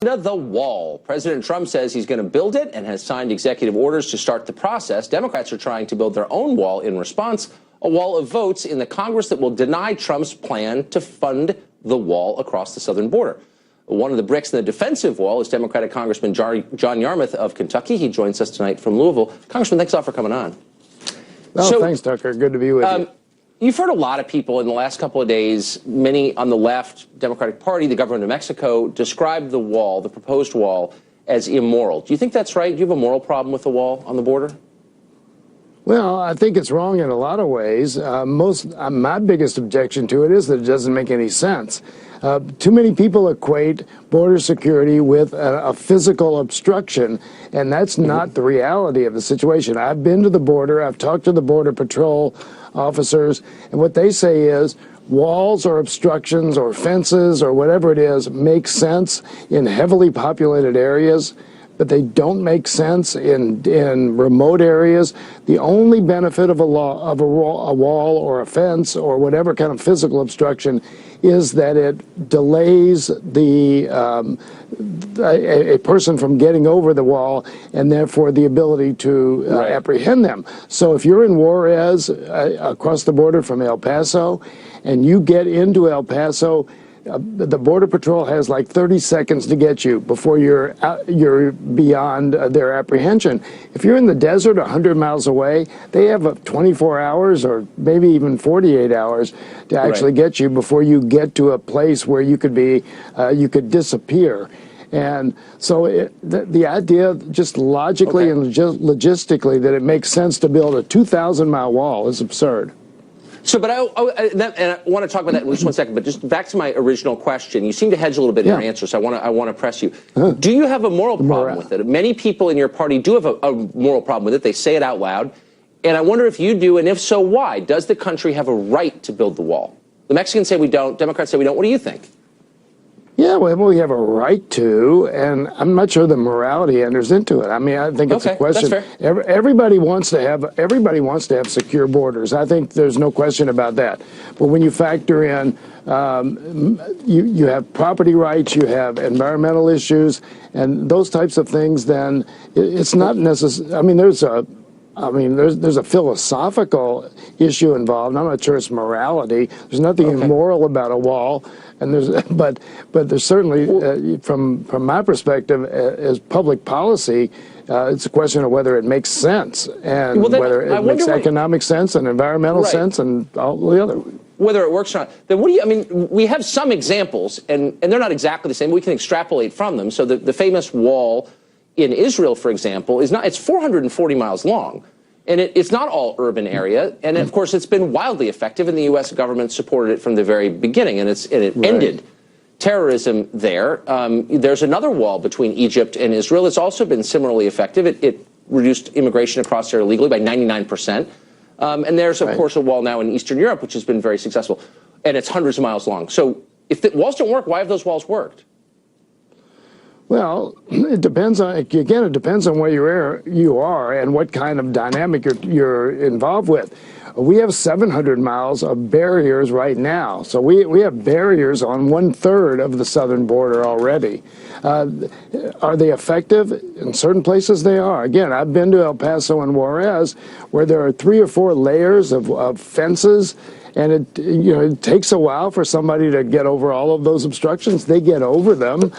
The wall. President Trump says he's going to build it and has signed executive orders to start the process. Democrats are trying to build their own wall in response, a wall of votes in the Congress that will deny Trump's plan to fund the wall across the southern border. One of the bricks in the defensive wall is Democratic Congressman John Yarmuth of Kentucky. He joins us tonight from Louisville. Congressman, thanks a lot for coming on. Oh, thanks, Tucker. Good to be with you. You've heard a lot of people in the last couple of days, many on the left, Democratic Party, the government of Mexico, describe the wall, the proposed wall, as immoral. Do you think that's right? Do you have a moral problem with the wall on the border? Well, I think it's wrong in a lot of ways. My biggest objection to it is that it doesn't make any sense. Too many people equate border security with a physical obstruction, and that's not the reality of the situation. I've been to the border. I've talked to the Border Patrol officers, and what they say is walls or obstructions or fences or whatever it is make sense in heavily populated areas, but they don't make sense in remote areas. The only benefit of a wall or a fence or whatever kind of physical obstruction is that it delays a person from getting over the wall and therefore the ability to apprehend them. So if you're in Juarez across the border from El Paso and you get into El Paso, the Border Patrol has like 30 seconds to get you before you're beyond their apprehension. If you're in the desert 100 miles away, they have 24 hours or maybe even 48 hours to actually get you before you get to a place where you could disappear. And so the idea, just logically and logistically, that it makes sense to build a 2,000-mile wall is absurd. So, but I want to talk about that in just 1 second, but just back to my original question. You seem to hedge a little bit in your answer, so I want to press you. Do you have a moral problem with it? Many people in your party do have a moral problem with it. They say it out loud. And I wonder if you do, and if so, why? Does the country have a right to build the wall? The Mexicans say we don't. Democrats say we don't. What do you think? Yeah, well, we have a right to, and I'm not sure the morality enters into it. I mean, I think it's a question. That's fair. Everybody wants to have secure borders. I think there's no question about that. But when you factor in, you have property rights, you have environmental issues, and those types of things, then it's not necessary. I mean, there's a philosophical issue involved. I'm not sure it's morality. There's nothing immoral about a wall, and but there's certainly, from my perspective, as public policy, it's a question of whether it makes sense and whether it makes economic sense and environmental sense and all the other. Whether it works or not. Then what do you? I mean, we have some examples, and they're not exactly the same. But we can extrapolate from them. So the famous wall in Israel, for example, it's 440 miles long. And it's not all urban area. And of course, it's been wildly effective, and the U.S. government supported it from the very beginning. And it ended terrorism there. There's another wall between Egypt and Israel. It's also been similarly effective. It reduced immigration across there illegally by 99%. And there's, of course, a wall now in Eastern Europe, which has been very successful. And it's hundreds of miles long. So if the walls don't work, why have those walls worked? Well, it depends on, again, it depends on where you are and what kind of dynamic you're involved with. We have 700 miles of barriers right now. So we have barriers on 1/3 of the southern border already. Are they effective? In certain places they are. Again, I've been to El Paso and Juarez, where there are 3 or 4 layers of fences. And it takes a while for somebody to get over all of those obstructions. They get over them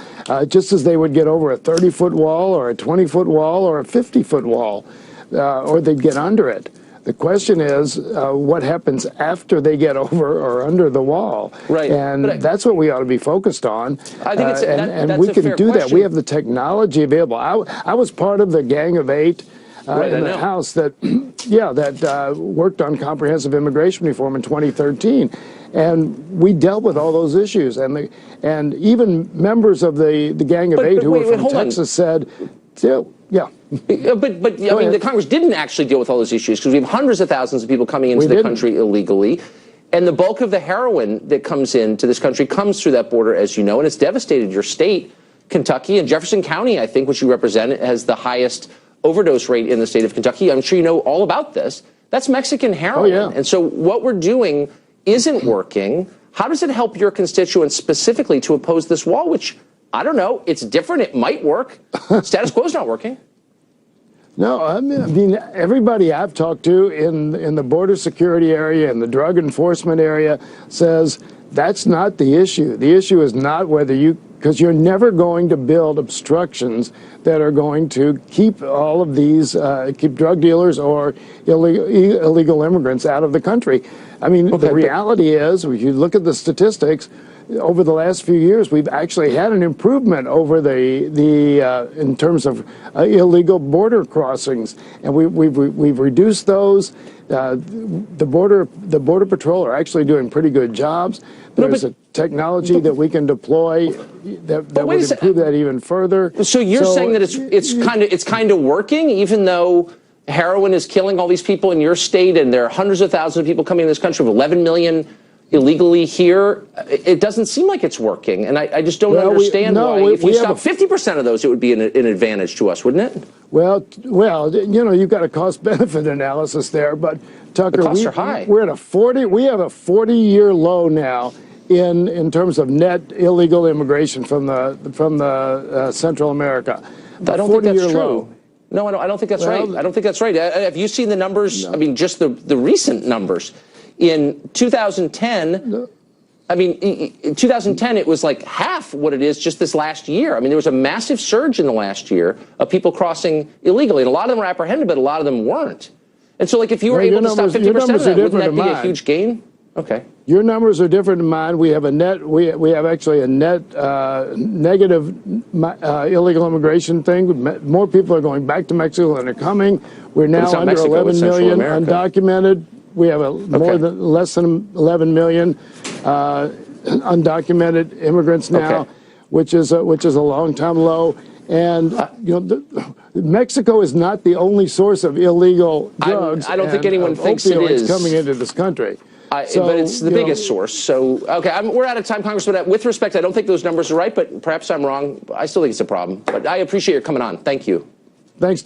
just as they would get over a 30-foot wall or a 20-foot wall or a 50-foot wall, or they'd get under it. The question is what happens after they get over or under the wall. Right. And that's what we ought to be focused on. I think and we can do that. We have the technology available. I was part of the Gang of 8 in the House that, that worked on comprehensive immigration reform in 2013, and we dealt with all those issues. And even members of the Gang of 8 who were from Texas said, But I mean, the Congress didn't actually deal with all those issues because we have hundreds of thousands of people coming into the country illegally. And the bulk of the heroin that comes into this country comes through that border, as you know, and it's devastated your state, Kentucky, and Jefferson County, I think, which you represent, has the highest overdose rate in the state of Kentucky. I'm sure you know all about this. That's Mexican heroin. And so what we're doing isn't working. How does it help your constituents specifically to oppose this wall, which I don't know. It's different. It might work. Status quo is not working. No, I mean, everybody I've talked to in the border security area and the drug enforcement area says that's not the issue. The issue is not whether because you're never going to build obstructions that are going to keep all of these, keep drug dealers or illegal immigrants out of the country. I mean, the reality is, if you look at the statistics, over the last few years, we've actually had an improvement over in terms of illegal border crossings, and we've reduced those. The border patrol are actually doing pretty good jobs. There's a technology that we can deploy that would improve that even further. So you're saying that it's kind of working, even though heroin is killing all these people in your state, and there are hundreds of thousands of people coming in this country, with 11 million illegally here. It doesn't seem like it's working, and I just don't understand why. If you stop 50% of those, it would be an advantage to us, wouldn't it? Well, you know, you've got a cost-benefit analysis there, but Tucker, the costs are high. We have a 40-year low now in terms of net illegal immigration from the Central America. I don't think that's true. No, I don't think that's right. I don't think that's right. Have you seen the numbers? No. I mean, just the recent numbers. In 2010, I mean, in 2010, it was like half what it is just this last year. I mean, there was a massive surge in the last year of people crossing illegally, and a lot of them were apprehended, but a lot of them weren't. And so, like, if you were able to stop 50% of that, wouldn't that be a huge gain? Okay. Your numbers are different than mine. We have a net. We have actually a net negative illegal immigration thing. More people are going back to Mexico than are coming. We're now under 11 million undocumented. We have less than 11 million undocumented immigrants now, which is a long-time low. And you know, Mexico is not the only source of illegal drugs. I don't think anyone thinks it is coming into this country. But it's the biggest source. So, we're out of time, Congressman. With respect, I don't think those numbers are right, but perhaps I'm wrong. I still think it's a problem. But I appreciate your coming on. Thank you. Thanks.